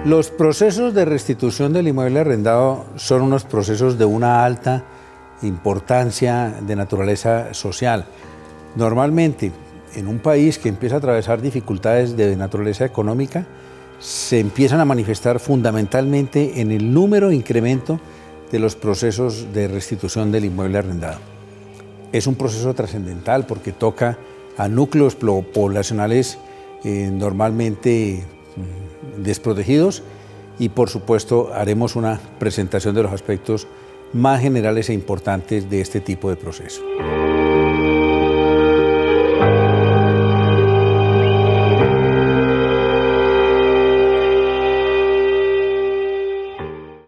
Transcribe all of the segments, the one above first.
Los procesos de restitución del inmueble arrendado son unos procesos de una alta importancia de naturaleza social. Normalmente, en un país que empieza a atravesar dificultades de naturaleza económica, se empiezan a manifestar fundamentalmente en el número e incremento de los procesos de restitución del inmueble arrendado. Es un proceso trascendental porque toca a núcleos poblacionales normalmente desprotegidos y por supuesto haremos una presentación de los aspectos más generales e importantes de este tipo de proceso.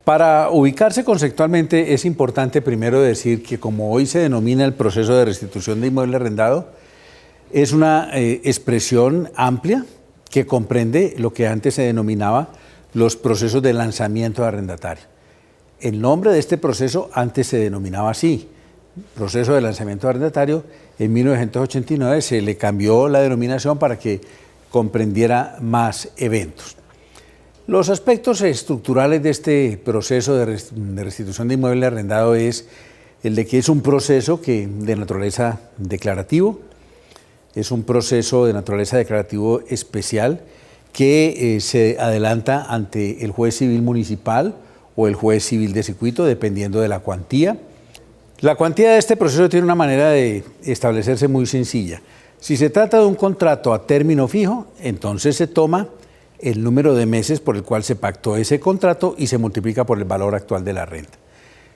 Para ubicarse conceptualmente es importante primero decir que como hoy se denomina el proceso de restitución de inmueble arrendado, es una expresión amplia que comprende lo que antes se denominaba los procesos de lanzamiento de arrendatario. El nombre de este proceso antes se denominaba así, proceso de lanzamiento de arrendatario. En 1989 se le cambió la denominación para que comprendiera más eventos. Los aspectos estructurales de este proceso de restitución de inmueble arrendado es el de que es un proceso de naturaleza declarativo, es un proceso de naturaleza declarativo especial que se adelanta ante el juez civil municipal o el juez civil de circuito, dependiendo de la cuantía. La cuantía de este proceso tiene una manera de establecerse muy sencilla. Si se trata de un contrato a término fijo, entonces se toma el número de meses por el cual se pactó ese contrato y se multiplica por el valor actual de la renta.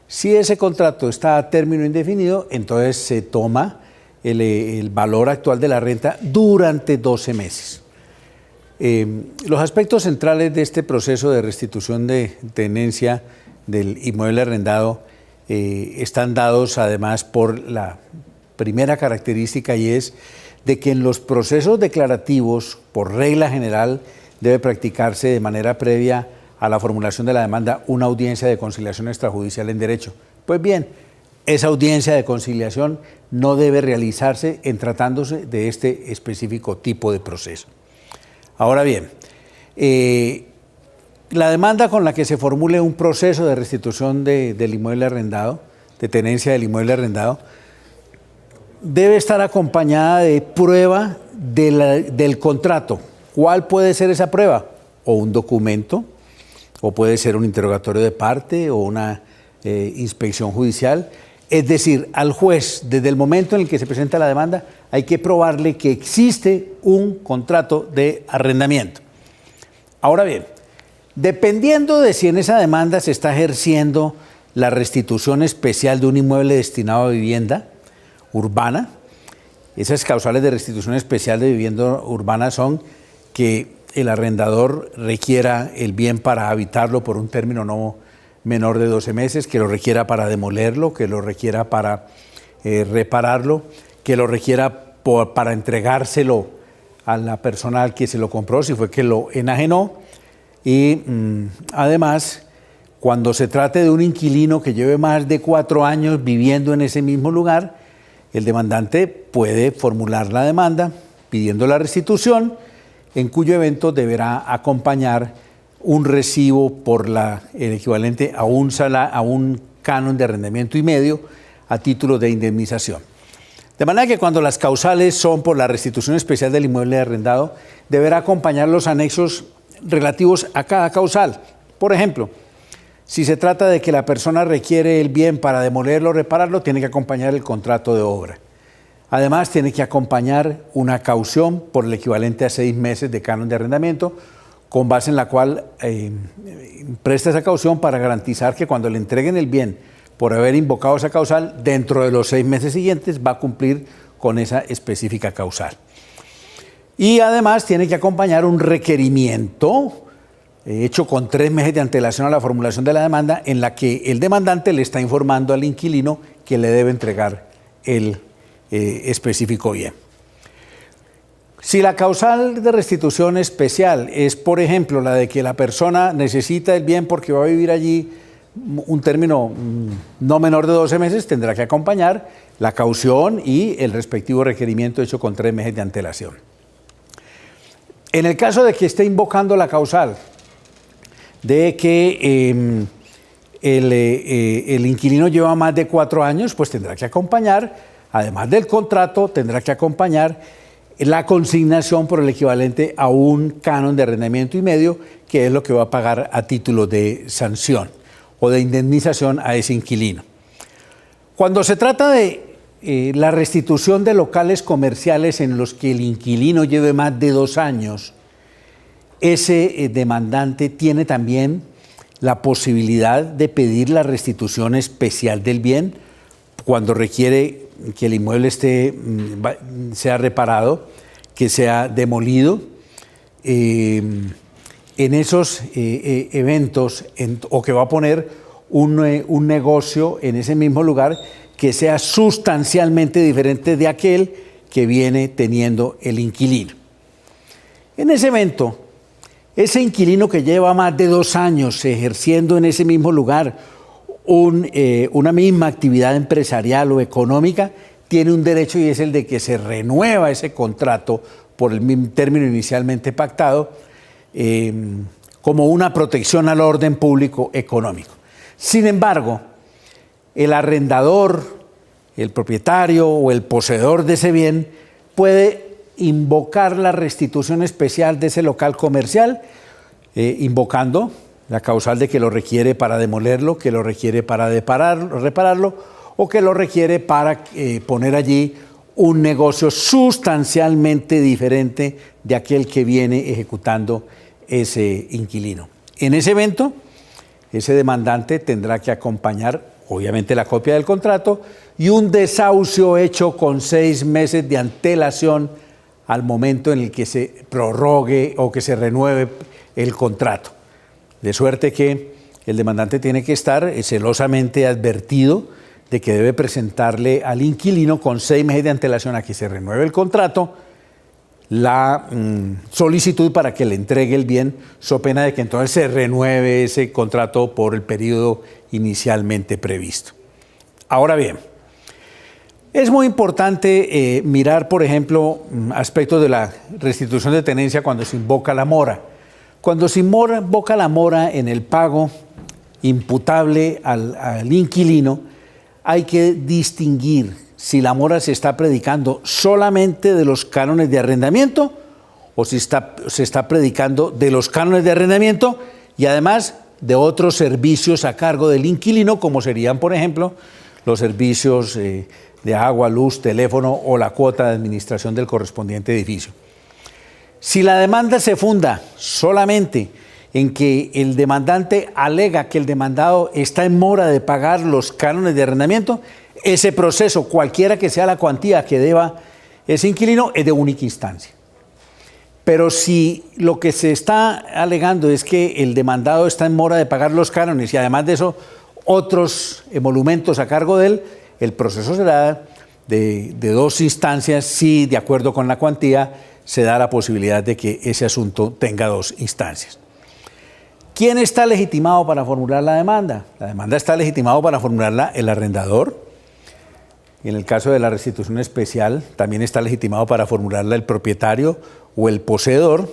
Si ese contrato está a término indefinido, entonces se toma el valor actual de la renta durante 12 meses. Los aspectos centrales de este proceso de restitución de tenencia del inmueble arrendado están dados además por la primera característica, y es de que en los procesos declarativos, por regla general, debe practicarse de manera previa a la formulación de la demanda una audiencia de conciliación extrajudicial en derecho. Pues bien, esa audiencia de conciliación no debe realizarse en tratándose de este específico tipo de proceso. Ahora bien, la demanda con la que se formule un proceso de restitución del inmueble arrendado, de tenencia del inmueble arrendado, debe estar acompañada de prueba del contrato. ¿Cuál puede ser esa prueba? O un documento, o puede ser un interrogatorio de parte, o una inspección judicial. Es decir, al juez, desde el momento en el que se presenta la demanda, hay que probarle que existe un contrato de arrendamiento. Ahora bien, dependiendo de si en esa demanda se está ejerciendo la restitución especial de un inmueble destinado a vivienda urbana, esas causales de restitución especial de vivienda urbana son que el arrendador requiera el bien para habitarlo por un término no menor de 12 meses, que lo requiera para demolerlo, que lo requiera para repararlo, que lo requiera para entregárselo a la persona al que se lo compró, si fue que lo enajenó. Y además, cuando se trate de un inquilino que lleve más de 4 años viviendo en ese mismo lugar, el demandante puede formular la demanda pidiendo la restitución, en cuyo evento deberá acompañar un recibo por el equivalente a un canon de arrendamiento y medio a título de indemnización. De manera que cuando las causales son por la restitución especial del inmueble arrendado, deberá acompañar los anexos relativos a cada causal. Por ejemplo, si se trata de que la persona requiere el bien para demolerlo o repararlo, tiene que acompañar el contrato de obra. Además, tiene que acompañar una caución por el equivalente a 6 meses de canon de arrendamiento, con base en la cual presta esa caución para garantizar que cuando le entreguen el bien por haber invocado esa causal, dentro de los 6 meses siguientes va a cumplir con esa específica causal. Y además tiene que acompañar un requerimiento hecho con 3 meses de antelación a la formulación de la demanda, en la que el demandante le está informando al inquilino que le debe entregar el específico bien. Si la causal de restitución especial es, por ejemplo, la de que la persona necesita el bien porque va a vivir allí un término no menor de 12 meses, tendrá que acompañar la caución y el respectivo requerimiento hecho con 3 meses de antelación. En el caso de que esté invocando la causal de que el inquilino lleva más de 4 años, pues tendrá que acompañar, además del contrato, tendrá que acompañar la consignación por el equivalente a un canon de arrendamiento y medio, que es lo que va a pagar a título de sanción o de indemnización a ese inquilino. Cuando se trata de la restitución de locales comerciales en los que el inquilino lleve más de 2 años, ese demandante tiene también la posibilidad de pedir la restitución especial del bien cuando requiere que el inmueble sea reparado, que sea demolido. En esos eventos, o que va a poner un negocio en ese mismo lugar que sea sustancialmente diferente de aquel que viene teniendo el inquilino. En ese evento, ese inquilino que lleva más de 2 años ejerciendo en ese mismo lugar una misma actividad empresarial o económica, tiene un derecho, y es el de que se renueva ese contrato por el mismo término inicialmente pactado, como una protección al orden público económico. Sin embargo, el arrendador, el propietario o el poseedor de ese bien puede invocar la restitución especial de ese local comercial, invocando la causal de que lo requiere para demolerlo, que lo requiere para repararlo, o que lo requiere para poner allí un negocio sustancialmente diferente de aquel que viene ejecutando ese inquilino. En ese evento, ese demandante tendrá que acompañar, obviamente, la copia del contrato y un desahucio hecho con 6 meses de antelación al momento en el que se prorrogue o que se renueve el contrato. De suerte que el demandante tiene que estar celosamente advertido de que debe presentarle al inquilino con 6 meses de antelación a que se renueve el contrato la solicitud para que le entregue el bien, so pena de que entonces se renueve ese contrato por el periodo inicialmente previsto. Ahora bien, es muy importante mirar, por ejemplo, aspectos de la restitución de tenencia cuando se invoca la mora. Cuando se invoca la mora en el pago imputable al inquilino, hay que distinguir si la mora se está predicando solamente de los cánones de arrendamiento o si se está predicando de los cánones de arrendamiento y además de otros servicios a cargo del inquilino, como serían, por ejemplo, los servicios de agua, luz, teléfono o la cuota de administración del correspondiente edificio. Si la demanda se funda solamente en que el demandante alega que el demandado está en mora de pagar los cánones de arrendamiento, ese proceso, cualquiera que sea la cuantía que deba ese inquilino, es de única instancia. Pero si lo que se está alegando es que el demandado está en mora de pagar los cánones y además de eso otros emolumentos a cargo de él, el proceso será de 2 instancias si, de acuerdo con la cuantía, se da la posibilidad de que ese asunto tenga 2 instancias. ¿Quién está legitimado para formular la demanda? La demanda está legitimado para formularla el arrendador. En el caso de la restitución especial, también está legitimado para formularla el propietario o el poseedor.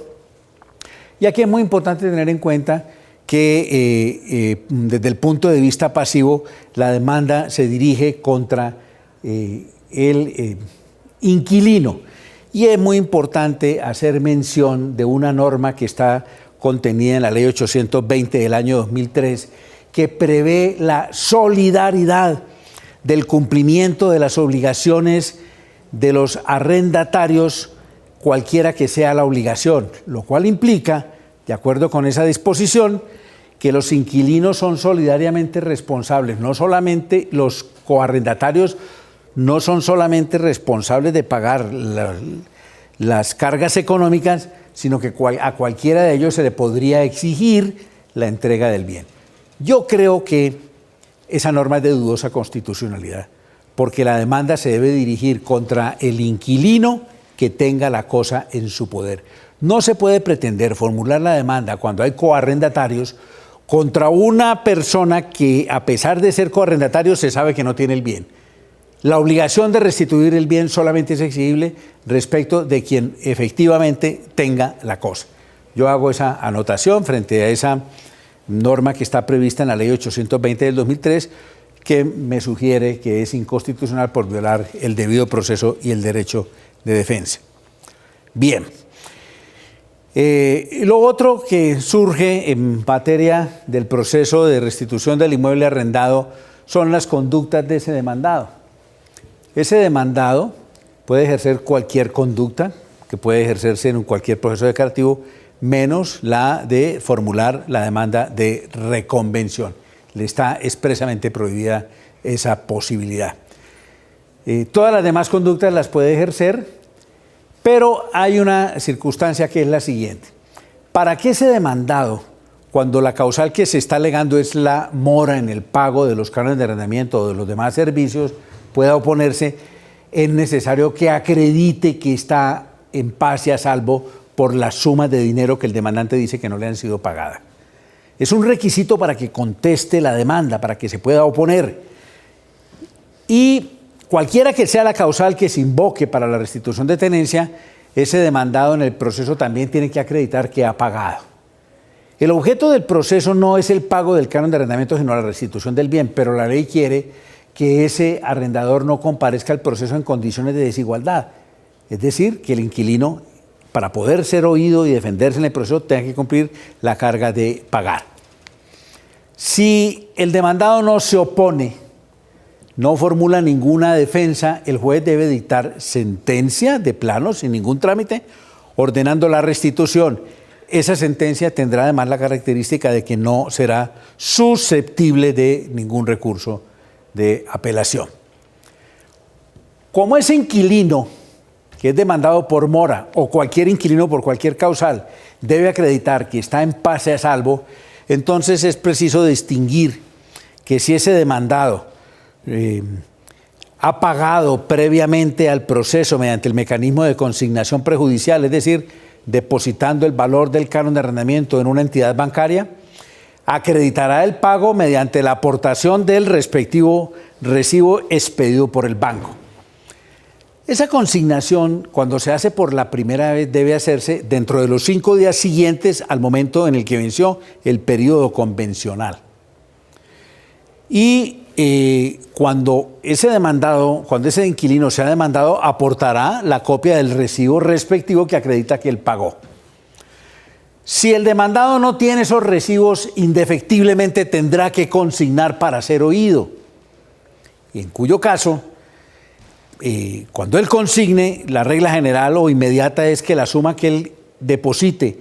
Y aquí es muy importante tener en cuenta que desde el punto de vista pasivo, la demanda se dirige contra el inquilino. Y es muy importante hacer mención de una norma que está contenida en la Ley 820 del año 2003, que prevé la solidaridad del cumplimiento de las obligaciones de los arrendatarios, cualquiera que sea la obligación, lo cual implica, de acuerdo con esa disposición, que los inquilinos son solidariamente responsables, no solamente los coarrendatarios, no son solamente responsables de pagar las cargas económicas, sino que a cualquiera de ellos se le podría exigir la entrega del bien. Yo creo que esa norma es de dudosa constitucionalidad, porque la demanda se debe dirigir contra el inquilino que tenga la cosa en su poder. No se puede pretender formular la demanda cuando hay coarrendatarios contra una persona que, a pesar de ser coarrendatario, se sabe que no tiene el bien. La obligación de restituir el bien solamente es exigible respecto de quien efectivamente tenga la cosa. Yo hago esa anotación frente a esa norma que está prevista en la Ley 820 del 2003, que me sugiere que es inconstitucional por violar el debido proceso y el derecho de defensa. Bien. Lo otro que surge en materia del proceso de restitución del inmueble arrendado son las conductas de ese demandado. Ese demandado puede ejercer cualquier conducta que puede ejercerse en cualquier proceso declarativo, menos la de formular la demanda de reconvención. Le está expresamente prohibida esa posibilidad. Todas las demás conductas las puede ejercer, pero hay una circunstancia que es la siguiente. Para que ese demandado, cuando la causal que se está alegando es la mora en el pago de los cánones de arrendamiento o de los demás servicios, pueda oponerse, es necesario que acredite que está en paz y a salvo por las sumas de dinero que el demandante dice que no le han sido pagadas. Es un requisito para que conteste la demanda, para que se pueda oponer. Y cualquiera que sea la causal que se invoque para la restitución de tenencia, ese demandado en el proceso también tiene que acreditar que ha pagado. El objeto del proceso no es el pago del canon de arrendamiento, sino la restitución del bien, pero la ley quiere que ese arrendador no comparezca al proceso en condiciones de desigualdad. Es decir, que el inquilino, para poder ser oído y defenderse en el proceso, tenga que cumplir la carga de pagar. Si el demandado no se opone, no formula ninguna defensa, el juez debe dictar sentencia de plano, sin ningún trámite, ordenando la restitución. Esa sentencia tendrá además la característica de que no será susceptible de ningún recurso de apelación. Como ese inquilino que es demandado por mora o cualquier inquilino por cualquier causal debe acreditar que está en paz y a salvo, entonces es preciso distinguir que si ese demandado ha pagado previamente al proceso mediante el mecanismo de consignación prejudicial, es decir, depositando el valor del canon de arrendamiento en una entidad bancaria, acreditará el pago mediante la aportación del respectivo recibo expedido por el banco. Esa consignación, cuando se hace por la primera vez, debe hacerse dentro de los 5 días siguientes al momento en el que venció el periodo convencional. Y cuando ese inquilino sea demandado, aportará la copia del recibo respectivo que acredita que él pagó. Si el demandado no tiene esos recibos, indefectiblemente tendrá que consignar para ser oído. Y en cuyo caso, cuando él consigne, la regla general o inmediata es que la suma que él deposite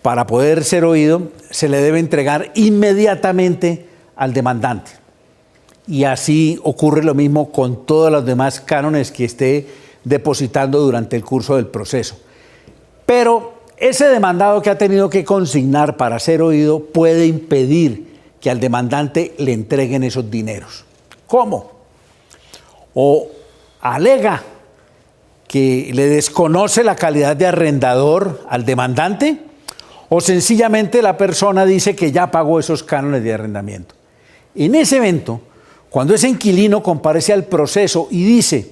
para poder ser oído se le debe entregar inmediatamente al demandante. Y así ocurre lo mismo con todos los demás cánones que esté depositando durante el curso del proceso. Pero ese demandado que ha tenido que consignar para ser oído puede impedir que al demandante le entreguen esos dineros. ¿Cómo? O alega que le desconoce la calidad de arrendador al demandante, o sencillamente la persona dice que ya pagó esos cánones de arrendamiento. En ese evento, cuando ese inquilino comparece al proceso y dice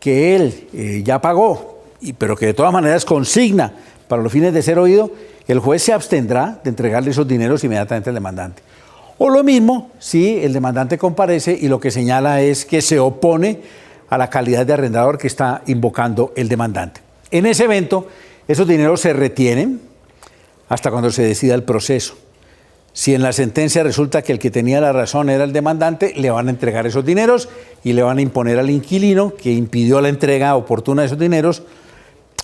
que él ya pagó, pero que de todas maneras consigna para los fines de ser oído, el juez se abstendrá de entregarle esos dineros inmediatamente al demandante. O lo mismo si el demandante comparece y lo que señala es que se opone a la calidad de arrendador que está invocando el demandante. En ese evento, esos dineros se retienen hasta cuando se decida el proceso. Si en la sentencia resulta que el que tenía la razón era el demandante, le van a entregar esos dineros y le van a imponer al inquilino que impidió la entrega oportuna de esos dineros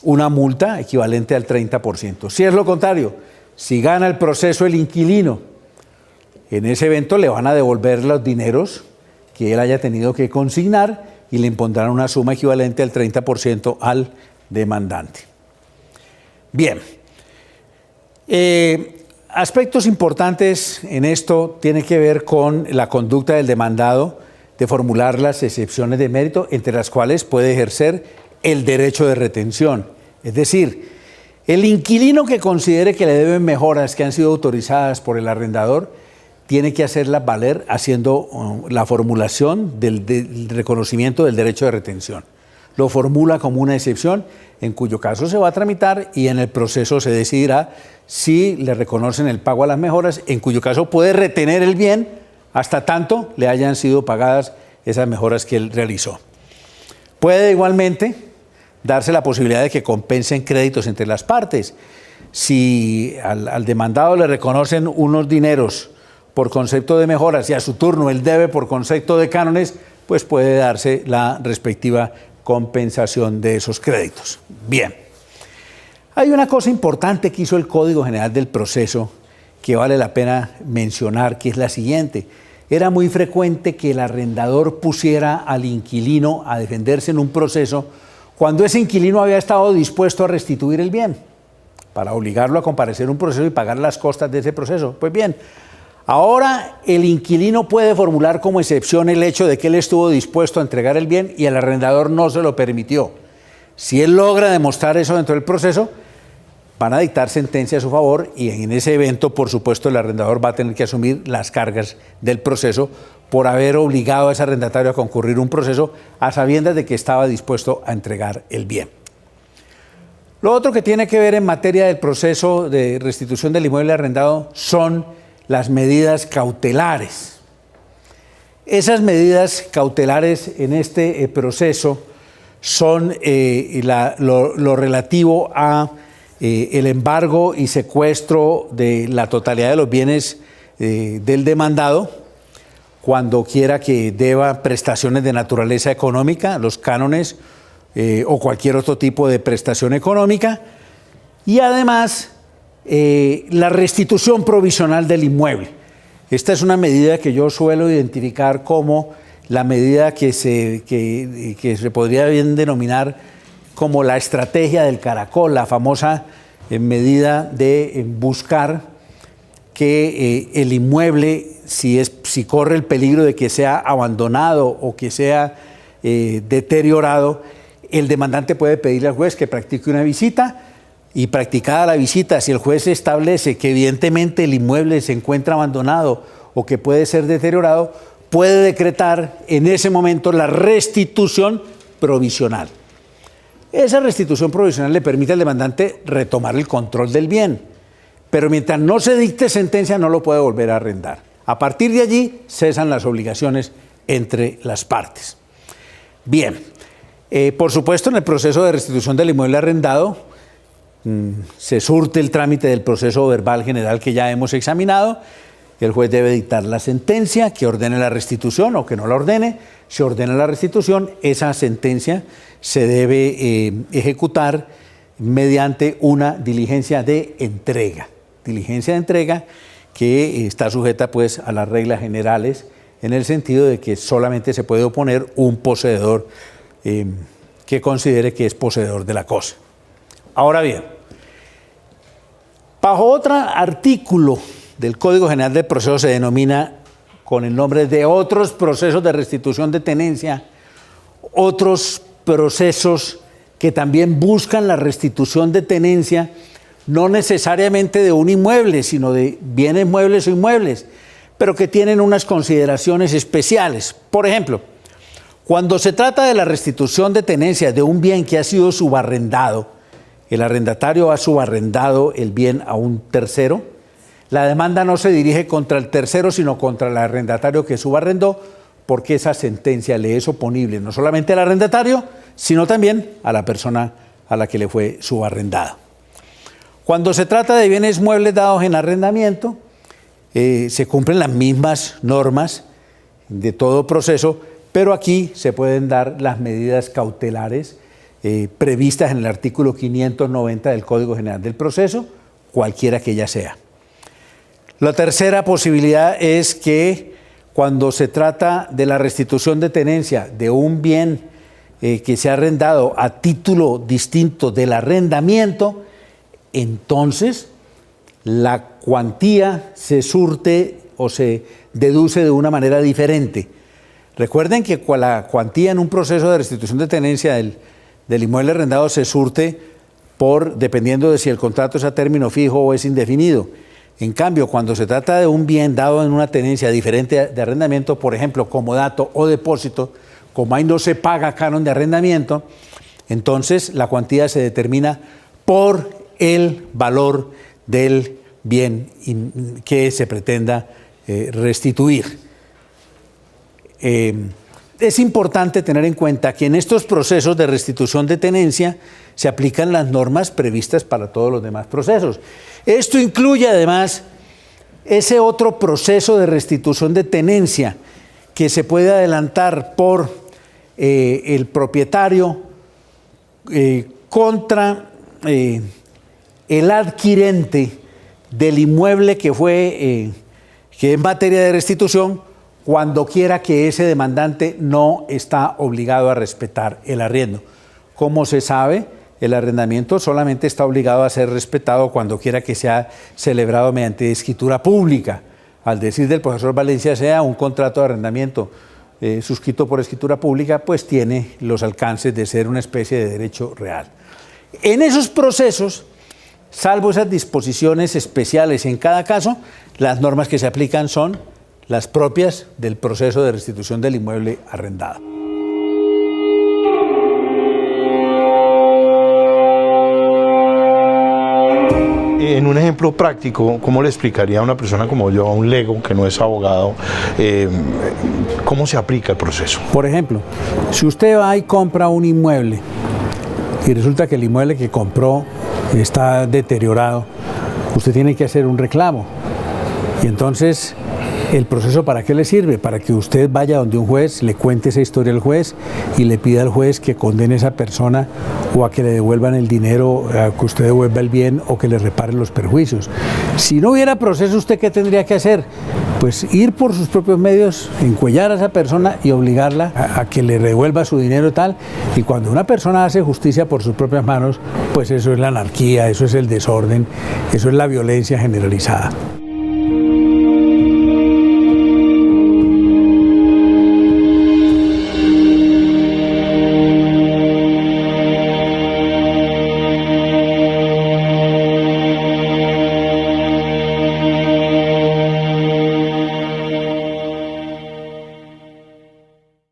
una multa equivalente al 30%. Si es lo contrario, si gana el proceso el inquilino, en ese evento le van a devolver los dineros que él haya tenido que consignar y le impondrán una suma equivalente al 30% al demandante. Bien. Aspectos importantes en esto tienen que ver con la conducta del demandado de formular las excepciones de mérito, entre las cuales puede ejercer el derecho de retención. Es decir, el inquilino que considere que le deben mejoras que han sido autorizadas por el arrendador, tiene que hacerlas valer haciendo la formulación del reconocimiento del derecho de retención. lo formula como una excepción, en cuyo caso se va a tramitar y en el proceso se decidirá si le reconocen el pago a las mejoras, en cuyo caso puede retener el bien hasta tanto le hayan sido pagadas esas mejoras que él realizó. Puede igualmente darse la posibilidad de que compensen créditos entre las partes. Si al demandado le reconocen unos dineros por concepto de mejoras y a su turno él debe por concepto de cánones, pues puede darse la respectiva compensación de esos créditos. Bien, hay una cosa importante que hizo el Código General del Proceso que vale la pena mencionar, que es la siguiente. Era muy frecuente que el arrendador pusiera al inquilino a defenderse en un proceso cuando ese inquilino había estado dispuesto a restituir el bien, para obligarlo a comparecer a un proceso y pagar las costas de ese proceso. Pues bien, ahora el inquilino puede formular como excepción el hecho de que él estuvo dispuesto a entregar el bien y el arrendador no se lo permitió. Si él logra demostrar eso dentro del proceso, van a dictar sentencia a su favor y en ese evento, por supuesto, el arrendador va a tener que asumir las cargas del proceso por haber obligado a ese arrendatario a concurrir un proceso a sabiendas de que estaba dispuesto a entregar el bien. Lo otro que tiene que ver en materia del proceso de restitución del inmueble arrendado son las medidas cautelares. Esas medidas cautelares en este proceso son lo relativo a el embargo y secuestro de la totalidad de los bienes del demandado cuando quiera que deba prestaciones de naturaleza económica, los cánones o cualquier otro tipo de prestación económica, y además la restitución provisional del inmueble. Esta es una medida que yo suelo identificar como la medida que se podría bien denominar como la estrategia del caracol, la famosa medida de buscar que el inmueble, si corre el peligro de que sea abandonado o que sea deteriorado, el demandante puede pedirle al juez que practique una visita y practicada la visita, si el juez establece que evidentemente el inmueble se encuentra abandonado o que puede ser deteriorado, puede decretar en ese momento la restitución provisional. Esa restitución provisional le permite al demandante retomar el control del bien, pero mientras no se dicte sentencia no lo puede volver a arrendar. A partir de allí cesan las obligaciones entre las partes. Bien, por supuesto en el proceso de restitución del inmueble arrendado se surte el trámite del proceso verbal general que ya hemos examinado. El juez debe dictar la sentencia que ordene la restitución o que no la ordene. Se ordena la restitución, esa sentencia se debe ejecutar mediante una diligencia de entrega. Diligencia de entrega que está sujeta pues a las reglas generales en el sentido de que solamente se puede oponer un poseedor que considere que es poseedor de la cosa. Ahora bien, bajo otro artículo del Código General del Proceso se denomina con el nombre de otros procesos de restitución de tenencia, otros procesos que también buscan la restitución de tenencia, no necesariamente de un inmueble, sino de bienes muebles o inmuebles, pero que tienen unas consideraciones especiales. Por ejemplo, cuando se trata de la restitución de tenencia de un bien que ha sido subarrendado, el arrendatario ha subarrendado el bien a un tercero, la demanda no se dirige contra el tercero, sino contra el arrendatario que subarrendó, porque esa sentencia le es oponible no solamente al arrendatario, sino también a la persona a la que le fue subarrendado. Cuando se trata de bienes muebles dados en arrendamiento, se cumplen las mismas normas de todo proceso, pero aquí se pueden dar las medidas cautelares previstas en el artículo 590 del Código General del Proceso, cualquiera que ella sea. La tercera posibilidad es que cuando se trata de la restitución de tenencia de un bien que se ha arrendado a título distinto del arrendamiento, entonces la cuantía se surte o se deduce de una manera diferente. Recuerden que la cuantía en un proceso de restitución de tenencia del inmueble arrendado se surte dependiendo de si el contrato es a término fijo o es indefinido. En cambio, cuando se trata de un bien dado en una tenencia diferente de arrendamiento, por ejemplo, comodato o depósito, como ahí no se paga canon de arrendamiento, entonces la cuantía se determina por el valor del bien que se pretenda restituir. Es importante tener en cuenta que en estos procesos de restitución de tenencia se aplican las normas previstas para todos los demás procesos. Esto incluye además ese otro proceso de restitución de tenencia que se puede adelantar por el propietario contra el adquirente del inmueble que es materia de restitución, cuando quiera que ese demandante no está obligado a respetar el arriendo. Como se sabe, el arrendamiento solamente está obligado a ser respetado cuando quiera que sea celebrado mediante escritura pública. Al decir del profesor Valencia Sea, un contrato de arrendamiento suscrito por escritura pública, pues tiene los alcances de ser una especie de derecho real. En esos procesos, salvo esas disposiciones especiales en cada caso, las normas que se aplican son las propias del proceso de restitución del inmueble arrendado. En un ejemplo práctico, ¿cómo le explicaría a una persona como yo, a un lego que no es abogado, cómo se aplica el proceso? Por ejemplo, si usted va y compra un inmueble y resulta que el inmueble que compró está deteriorado, usted tiene que hacer un reclamo. Y entonces, ¿el proceso para qué le sirve? Para que usted vaya donde un juez, le cuente esa historia al juez y le pida al juez que condene a esa persona o a que le devuelvan el dinero, a que usted devuelva el bien o que le reparen los perjuicios. Si no hubiera proceso, ¿usted qué tendría que hacer? Pues ir por sus propios medios, encuellar a esa persona y obligarla a que le devuelva su dinero y tal. Y cuando una persona hace justicia por sus propias manos, pues eso es la anarquía, eso es el desorden, eso es la violencia generalizada.